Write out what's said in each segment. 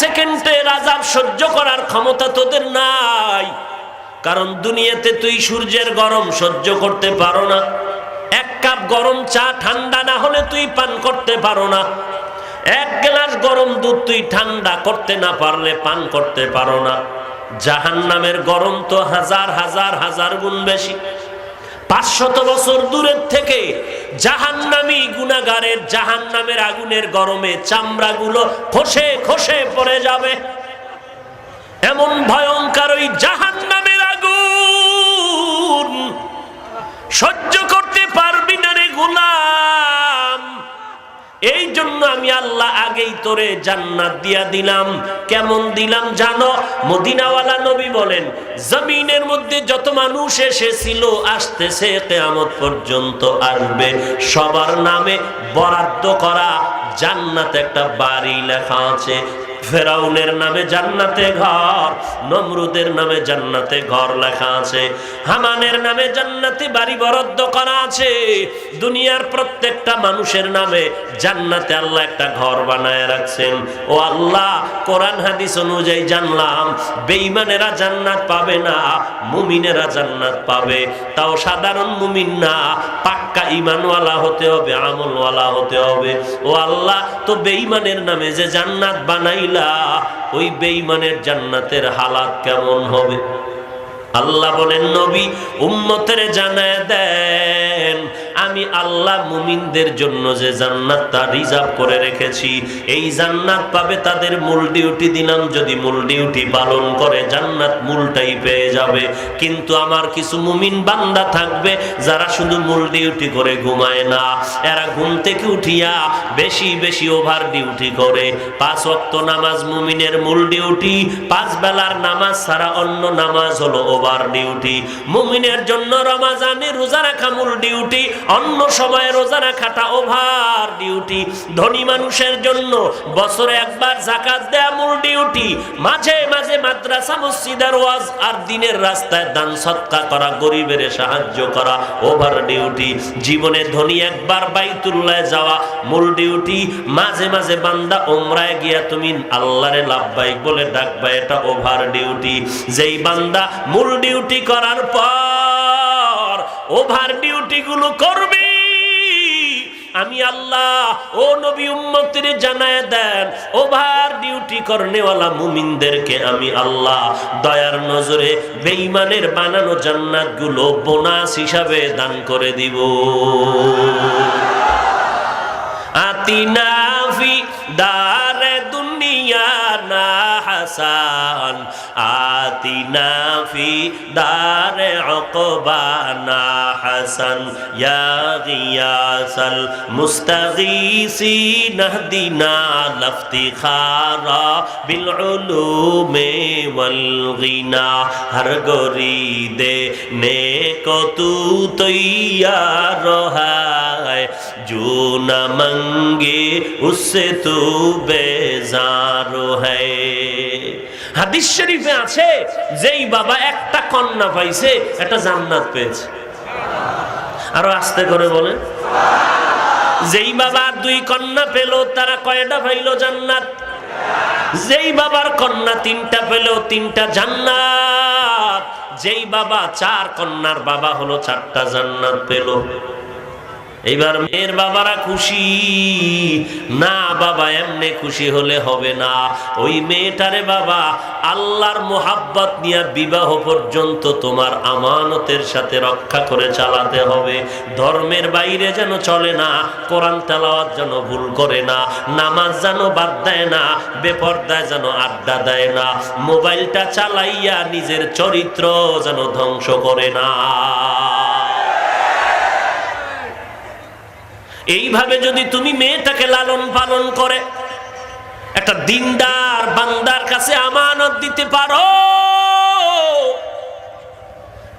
সেকেন্ডের আযাব সহ্য করার ক্ষমতা তোদের নাই। কারণ দুনিয়াতে তুই সূর্যের গরম সহ্য করতে পারো না। এক কাপ গরম চা ঠান্ডা না হলে তুই পান করতে পারো না। এক গ্লাস গরম দুধ তুই ঠান্ডা করতে না পারলে পান করতে পারো না। জাহান্নামের গরম তো হাজার হাজার হাজার গুণ বেশি। 500 বছর দূরের থেকে জাহান্নামী গুনাহগারের জাহান্নামের আগুনের গরমে চামড়াগুলো খসে খসে পড়ে যাবে। এমন ভয়ঙ্কর ওই জাহান্নামের আগুন সহ্য করতে পারবি না রে গোলাম। এই জন্য আমি আল্লাহ আগেই তোরে জান্নাত দিয়া দিলাম। কেমন দিলাম জানো? মদিনাওয়ালা নবী বলেন, জমিনের মধ্যে যত মানুষ এসেছিল আসতেছে কিয়ামত পর্যন্ত আসবে, সবার নামে বরাদ্দ করা জান্নাতে একটা বাড়ি লেখা আছে। ফেরাউনের নামে জান্নাতে ঘর, নমরুদের নামে জান্নাতে ঘর লেখা আছে, হামানের নামে জান্নাতে বাড়ি বরাদ্দ করা আছে। দুনিয়ার প্রত্যেকটা মানুষের নামে জান্নাতে আল্লাহ একটা ঘর বানায় রাখছেন। ও আল্লাহ, কোরআন হাদিস অনুযায়ী জানলাম বেঈমানেরা জান্নাত পাবে না, মুমিনেরা জান্নাত পাবে। তাও সাধারণ মুমিন না, পাক্কা ঈমানওয়ালা হতে হবে, আমলওয়ালা হতে হবে। ও আল্লাহ, তো বেঈমানের নামে যে জান্নাত বানাইলা, ওই বেঈমানের জান্নাতের হালাত কেমন হবে? আল্লাহ বলেন, নবী উম্মতের জানায় দেন আমি আল্লাহ মুমিনদের জন্য যে জান্নাতটা রিজার্ভ করে রেখেছি, এই জান্নাত পাবে তাদের মূল ডিউটি দিলাম। যদি মূল ডিউটি পালন করে জান্নাত মূলটাই পেয়ে যাবে। কিন্তু আমার কিছু মুমিন বান্দা থাকবে যারা শুধু মূল ডিউটি করে ঘুমায় না, এরা ঘুম থেকে উঠিয়া বেশি বেশি ওভার ডিউটি করে। 5 ওয়াক্ত নামাজ মুমিনের মূল ডিউটি, 5 বেলার নামাজ ছাড়া অন্য নামাজ হলো ওভার ডিউটি। মুমিনের জন্য রমজানে রোজা রাখা মূল ডিউটি, অন্য সময় রোজা রাখাটা ওভার ডিউটি। ধনী মানুষের জন্য বছরে একবার যাকাত দেয়া মূল ডিউটি, মাঝে মাঝে মাদ্রাসা মসজিদের ওয়াজ আর দিনের রাস্তায় দান সদকা করা, গরিবের সাহায্য করা ওভার ডিউটি। জীবনে ধনী একবার বাইতুল্লাহ যাওয়া মূল ডিউটি। মাঝে মাঝে বান্দা উমরায় গিয়া তুমি আল্লাহরে লাব্বাইক বলে ডাকবা, এটা ওভার ডিউটি। যেই বান্দা মূল ডিউটি করার পর ওভার ডিউটি গুলো করবি, আমি আল্লাহ ও নবী উম্মতের জানায় দেন ওভার ডিউটি করনেওয়ালা মুমিনদেরকে আমি আল্লাহ দয়ার নজরে বেঈমানের বানানো জান্নাত গুলো বোনাস হিসাবে দান করে দিব। আতিনা ফি দারে দুনিয়া না হাসান, আতিনা ফি দারে উকবানা হাসান, ইয়া গিয়াসাল মুস্তাগীসিন ইহদিনা লাফতিখারা বিল উলুমি ওয়াল গিনা, হর গরিদে নেকো তু তৈয়ার হায়, जो न मंगे उससे तू बेजार है। হাদিস শরীফে আছে, যেই বাবা একটা কন্যা পাইছে একটা জান্নাত পেয়েছে। আরো আস্তে করে বলে, যেই বাবা 2 কন্যা পেল তারা কয়টা পাইল? জান্নাত। যেই বাবার কন্যা 3টা পেল 3টা জান্নাত। যেই বাবা 4 কন্যার বাবা হলো 4টা জান্নাত পেল। এইবার মেয়ের বাবারা খুশি না? বাবা এমনি খুশি হলে হবে না। ওই মেয়েটারে বাবা আল্লাহর মোহাব্বত নিয়ে বিবাহ পর্যন্ত তোমার আমানতের সাথে রক্ষা করে চালাতে হবে। ধর্মের বাইরে যেন চলে না, কোরআন তেলাওয়াত যেন ভুল করে না, নামাজ যেন বাদ দেয় না, বেপরদায় যেন আড্ডা দেয় না, মোবাইলটা চালাইয়া নিজের চরিত্র যেন ধ্বংস করে না। এইভাবে যদি তুমি মেয়েটাকে লালন পালন করে একটা দিনদার বান্দার কাছে আমানত দিতে পারো,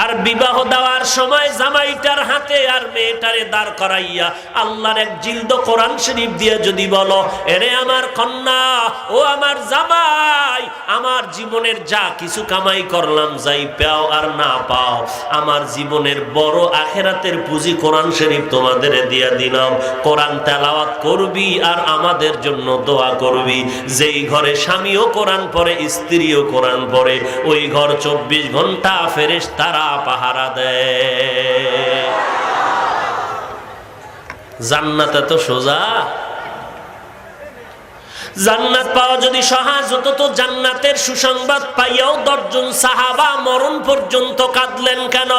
আর বিবাহ দেওয়ার সময় জামাইটার হাতে আর মেয়েটারে দাঁড় করাইয়া আল্লাহর এক জিলদ কোরআন শরীফ দিয়ে যদি বলো, এরে আমার কন্যা, ও আমার জামাই, আমার জীবনের যা কিছু কামাই করলাম, যাই পাও আর না পাও, আমার জীবনের বড় আখিরাতের পুঁজি কোরআন শরীফ তোমাদের দিয়া দিলাম। কোরআন তেলাওয়াত করবি আর আমাদের জন্য দোয়া করবি। যেই ঘরে স্বামীও কোরআন পড়ে, স্ত্রীও কোরআন পড়ে, ওই ঘর 24 ঘন্টা ফেরেশতারা পাহারা দেয়। জান্নাত তো সোজা। জান্নাত পাওয়া যদি সহজ হতো তো জান্নাতের সুসংবাদ পাইয়াও 10 জন সাহাবা মরণ পর্যন্ত কাঁদলেন কেন?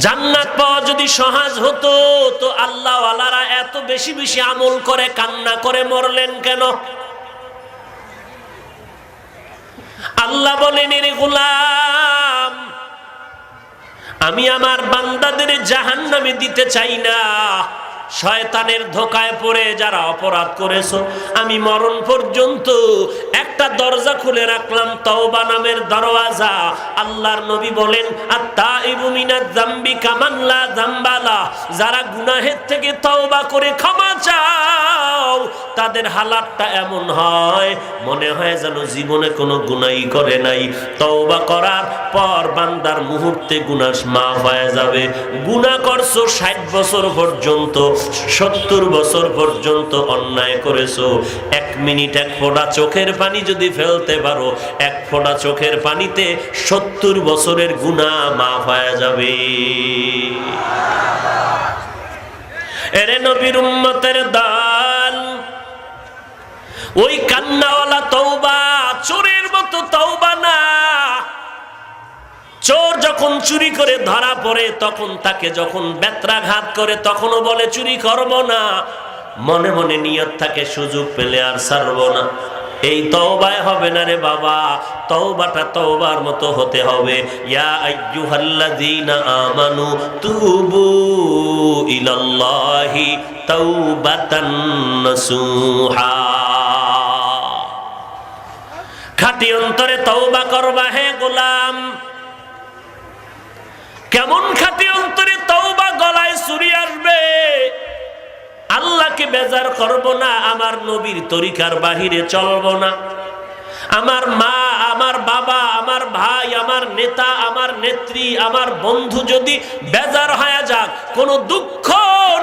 জান্নাত পাওয়া যদি সহজ হতো তো আল্লাহ ওয়ালারা এত বেশি বেশি আমল করে কান্না করে মরলেন কেন? আল্লাহ বলেন, এরে গোলাম, আমি আমার বান্দাদের জাহান্নামে দিতে চাই না। শয়তানের ধোকায় পড়ে যারা অপরাধ করেছো, আমি মরণ পর্যন্ত একটা দরজা খুলে রাখলাম, তওবা নামের দরওয়াজা। আল্লাহর নবী বলেন, আত-তাইবু মিনাজ যামবি কামান লা যামবা লা, যারা গুনাহের থেকে তওবা করে ক্ষমা চাও, তাদের হালাতটা এমন হয় মনে হয় যেন জীবনে কোনো গুনাহই করে নাই। তওবা করার পর বান্দার মুহূর্তে গুনাহ মাফ হয়ে যাবে। গুনাহ করছো 60 বছর পর্যন্ত, 70 বছর পর্যন্ত অন্যায় করেছো, 1 মিনিট 1 ফোঁটা চোখের পানি যদি ফেলতে পারো, 1 ফোঁটা চোখের পানিতে 70 বছরের গুনাহ মাফ হয়ে যাবে। এরে নবীর উম্মতের দল, ওই কান্নাওয়ালা তওবা চোরের মতো তওবা না। চোর যখন চুরি করে ধরা পড়ে, তখন তাকে যখন বেত্রাঘাত করে, তখনও বলে চুরি করব না, মনে মনে নিয়ত থাকে সুযোগ পেলে আর ছাড়ব না। এই তওবায় হবে না রে বাবা, তওবাটা তওবার মতো হতে হবে। ইয়া আইয়ুহাল্লাযীনা আমানু তুবু ইলাল্লাহি তাওবাতান নাসুহা। খাঁটি অন্তরে তওবা করবা হে গোলাম। কেমন খাঁটি অন্তরে তওবা? গলায় ছুরি আসবে, আল্লাহকে বেজার করব না, আমার নবীর তরিকার বাহিরে চলব না, আমার মা, আমার বাবা, আমার ভাই, আমার নেতা, আমার নেত্রী, আমার বন্ধু যদি বেজার হয়ে যাক, কোনো দুঃখ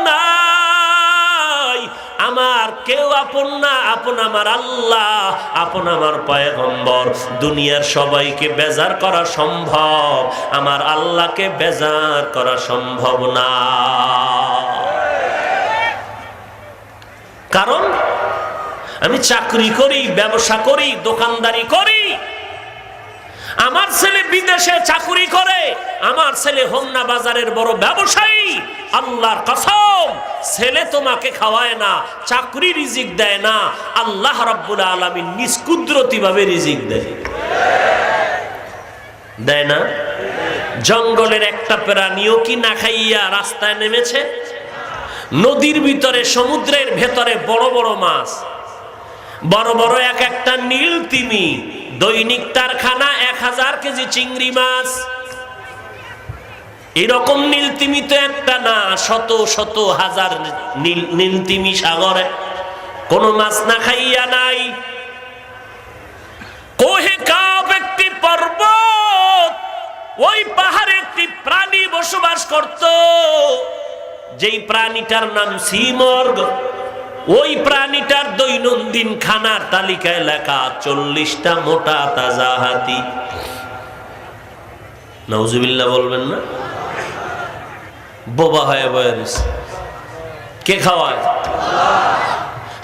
নাই। আমার কেউ আপন না, আপন আমার আল্লাহ, আপন আমার পয়গম্বর। দুনিয়ার সবাইকে বেজার করা সম্ভব, আমার আল্লাহকে বেজার করা সম্ভব না। কারণ আমি চাকরি করি, ব্যবসা করি, দোকানদারি করি, আমার ছেলে বিদেশে চাকরি করে, আমার ছেলে হোমনা বাজারের বড় ব্যবসায়ী। আল্লাহর কসম, ছেলে তোমাকে খাওয়ায় না, চাকরি রিজিক দেয় না, আল্লাহ রাব্বুল আলামিন নিজ কুদরতি ভাবে রিজিক দেয়। দেয় না? জঙ্গলের একটা প্রাণীও কি না খাইয়া রাস্তায় নেমেছে? নদীর ভিতরে, সমুদ্রের ভেতরে বড় বড় মাছ, বড় বড় এক একটা নীল তিমি, দৈনিক তার খানা 1000 কেজি চিংড়ি মাছ। এরকম নীল তিমি তো একটা না, শত শত হাজার নীল তিমি সাগরে, কোন মাছ না খাইয়া নাই। কোহে কাব একটি পর্বত, ওই পাহাড়ে একটি প্রাণী বসবাস করত, যেই প্রাণীটার নাম সিমর্গ। ওই প্রাণীটার দৈনন্দিন খানার তালিকায় লেখা 40টা মোটা তাজা হাতি। নাউজুবিল্লাহ বলবেন না? বোবা হয়ে বয়স কে খাওয়ায়?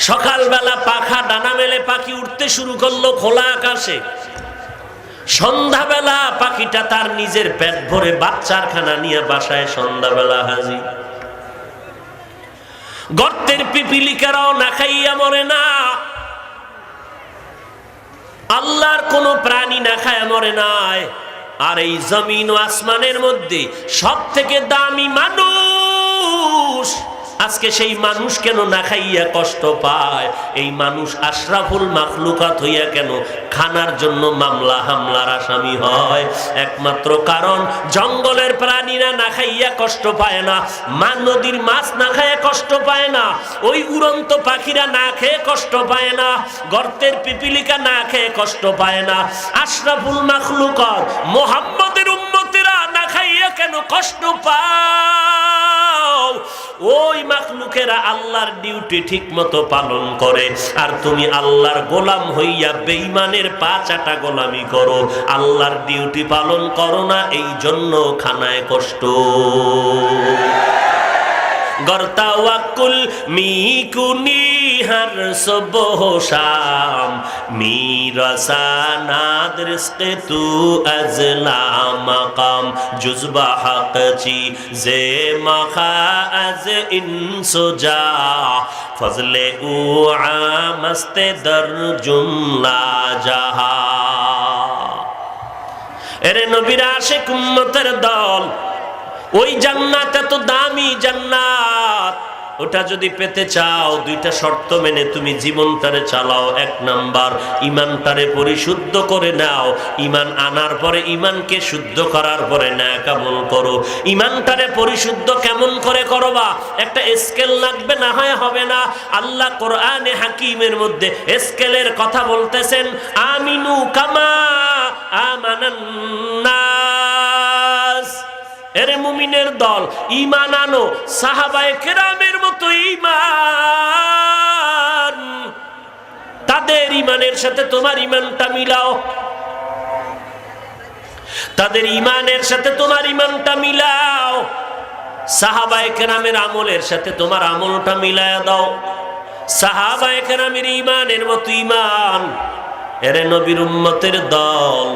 সকালবেলা পাখা ডানা মেলে পাখি উঠতে শুরু করলো খোলা আকাশে। সন্ধ্যাবেলা পাখিটা তার নিজের পেট ভরে বাচ্চার খানা নিয়ে বাসায় সন্ধ্যাবেলা হাজির। গর্তের পিপিলিকারাও না খাইয়া মরে না, আল্লাহর কোন প্রাণী না খায় মরে নাই। আর এই জমিন ও আসমানের মধ্যে সব থেকে দামি মানুষ আজকে সেই মানুষ কেন না খাইয়া কষ্ট পায়? এই মানুষ আশরাফুল মাখলুকাত হইয়া কেন খানার জন্য মামলা হামলার আসামি হয়? একমাত্র কারণ জঙ্গলের প্রাণীরা না খাইয়া কষ্ট পায় না, নদীর মাছ না খাইয়া কষ্ট পায় না, ওই উড়ন্ত পাখিরা না খেয়ে কষ্ট পায় না, গর্তের পিপিলিকা না খেয়ে কষ্ট পায় না। আশরাফুল মাখলুকাত মুহাম্মদের উম্মতেরা না খাইয়া কেন কষ্ট পাও? ওই মাখলুকেরা আল্লাহর ডিউটি ঠিক মতো পালন করে, আর তুমি আল্লাহর গোলাম হইয়া বেঈমানের পা চাটা গোলামি করো, আল্লাহর ডিউটি পালন করো না, এই জন্য খানায় কষ্ট। গর্তাওয়াকুল মিকুনি হর সুবহ শাম মিরাসানাদ রিজকে তু আজলা মাকাম জুজবা হাকচি জে মাখা আজ ইনসুজা ফজলে উ আমস্তে দর জুমলা জাহা। এরে নবীর আশিক উম্মতের দল, ওই জান্নাত এত দামি জান্নাত, ওটা যদি পেতে চাও দুইটা শর্ত মেনে তুমি জীবনটারে চালাও। এক নাম্বার, ইমানটারে পরিশুদ্ধ করে নাও। ইমান আনার পরে, ইমানকে শুদ্ধ করার পরে নেক আমল করো। ইমানটারে পরিশুদ্ধ কেমন করে করবা? একটা স্কেল লাগবে, না হয় হবে না। আল্লাহ কোরআনে হাকিমের মধ্যে স্কেলের কথা বলতেছেন, আমিনু কামা আমানান নাস। এরে মুমিনের দল, ঈমান আনো সাহাবায়ে কেরামের মতো ঈমান। তাদের ঈমানের সাথে তোমার ঈমানটা মিলাও, তাদের ঈমানের সাথে তোমার ঈমানটা মিলাও। সাহাবায়ে কেরামের আমলের সাথে তোমার আমলটা মিলায়া দাও। সাহাবায়ে কেরামের ঈমানের মতো ঈমান। এরে নবীর উম্মতের দল,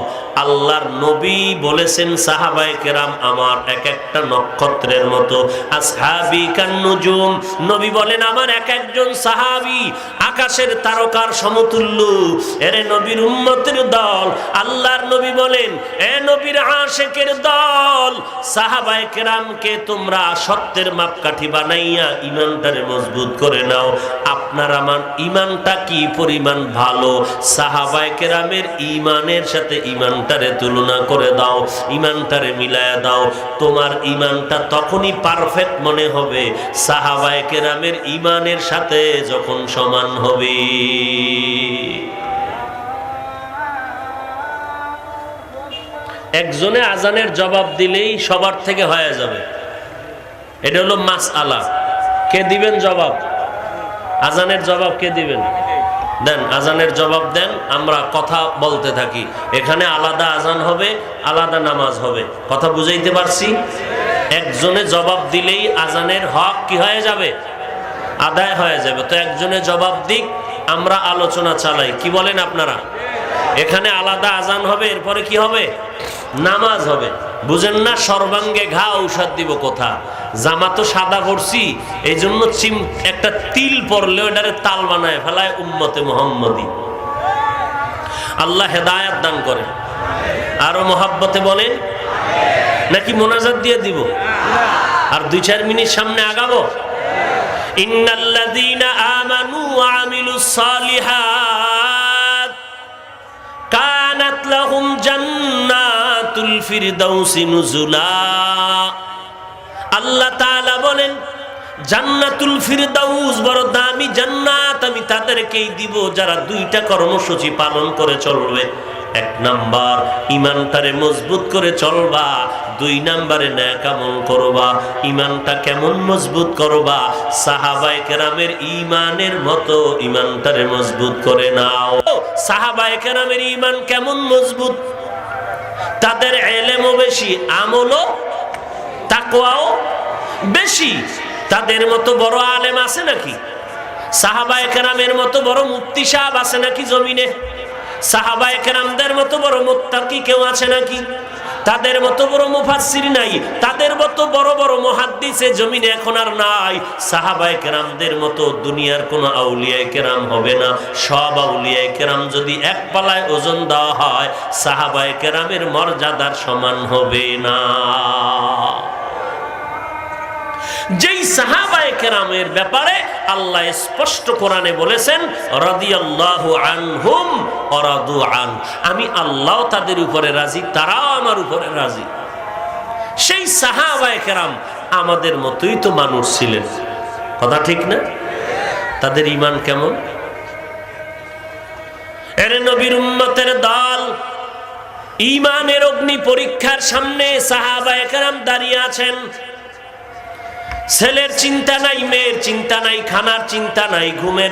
আল্লাহর নবী বলেছেন সাহাবায়ে কেরাম আমার এক একটা নক্ষত্রের মতো, আসহাবি কান্নুজুম। নবী বলেন আমার এক একজন সাহাবী আকাশের তারকার সমতুল্য। এরে নবীর উম্মতের দল, আল্লাহর নবী বলেন, এ নবীর আশিকের দল, সাহাবায়ে কেরামকে তোমরা সত্যের মাপকাঠি বানাইয়া ঈমানটারে মজবুত করে নাও। আপনার আমার ঈমানটা কি পরিমাণ ভালো, সাহাবায়ে কেরামের ঈমানের সাথে ঈমানটারে তুলনা করে দাও, ঈমানটারে মিলায়া দাও। তোমার ঈমানটা তখনই পারফেক্ট মনে হবে সাহাবায়ে কেরামের ঈমানের সাথে যখন সমান হবে। একজনে আজানের জবাব দিলেই সবার থেকে হয়ে যাবে, এটা হলো মাসআলা। কে দিবেন জবাব? আজানের জবাব কে দিবেন? দেন, আজানের জবাব দেন। আমরা কথা বলতে থাকি। এখানে আলাদা আজান হবে, আলাদা নামাজ হবে। কথা বুঝাইতে পারছি? একজনে জবাব দিলেই আজানের হক কি হয়ে যাবে? আদায় হয়ে যাবে। তো একজনে জবাব দিক, আমরা আলোচনা চালাই। কি বলেন আপনারা? এখানে আলাদা আজান হবে, এরপরে কি হবে? নামাজ হবে। বুঝেন না? সর্বাঙ্গে ঘা ঔষধ দিব কোথা? জামা তো সাদা পরছি, এই জন্য একটা তিল পরলে ওটারে তাল বানায় ফেলায় উম্মতে মুহাম্মদী। আল্লাহ হেদায়েত দান করে। আরো মহাব্বতে বলেন, নাকি মোনাজাত দিয়ে দিব? আর 2-4 মিনিট সামনে আগাবো। ইন্নাল্লাযীনা আমানু ওয়া আমিলুস সালিহাত কানাত লাহুম জান্নাতুল ফিরদাউসি নুজুলা। আল্লাহ তাআলা বলেন, জান্নাতুল ফিরদাউস বড় দামি জান্নাত আমি তাদেরকেই দিব যারা 2টা কর্মসূচি পালন করে চলবে। 1 নাম্বার, ঈমানটারে মজবুত করে চলবা। 2 নাম্বারে নেক আমল করবা। ঈমানটা কেমন মজবুত করবা? সাহাবায়ে কেরামের ঈমানের মতো ঈমানটারে মজবুত করে নাও। সাহাবায়ে কেরামের ঈমান কেমন মজবুত? তাদের ইলমও বেশি, আমলও তাকওয়াও বেশি। তাদের মতো বড় আলেম আছে নাকি? সাহাবায়ে কেরামের মতো বড় মুফতি সাহেব আছে নাকি জমিনে? সাহাবায়ে কেরামদের মতো বড় মুত্তাকি কেউ আছে নাকি? তাদের মতো বড় মুফাসসির নাই, তাদের মতো বড় বড় মুহাদ্দিস জমিনে এখন আর নাই। সাহাবায়ে কেরামদের মতো দুনিয়ার কোনো আউলিয়ায়ে কেরাম হবে না। সব আউলিয়ায়ে কেরাম যদি এক পালায় ওজন দেওয়া হয়, সাহাবায়ে কেরামের মর্যাদার সমান হবে না। যেই সাহাবায়ে কেরামের ব্যাপারে আল্লাহ স্পষ্ট কোরআনে বলেছেন রাদিয়াল্লাহু আনহুম ওয়া রাদু আন, আমি আল্লাহ তাদের উপরে রাজি, তারাও আমার উপরে রাজি। সেই সাহাবায়ে কেরাম আমাদের মতোই তো মানুষ ছিলেন, কথা ঠিক না? তাদের ঈমান কেমন? এর নবীর উম্মতের দল, ঈমানের অগ্নি পরীক্ষার সামনে সাহাবায়ে কেরাম দাঁড়িয়ে আছেন। ছেলের চিন্তা নাই, মেয়ের চিন্তা নাই, খানার চিন্তা নাই, ঘুমের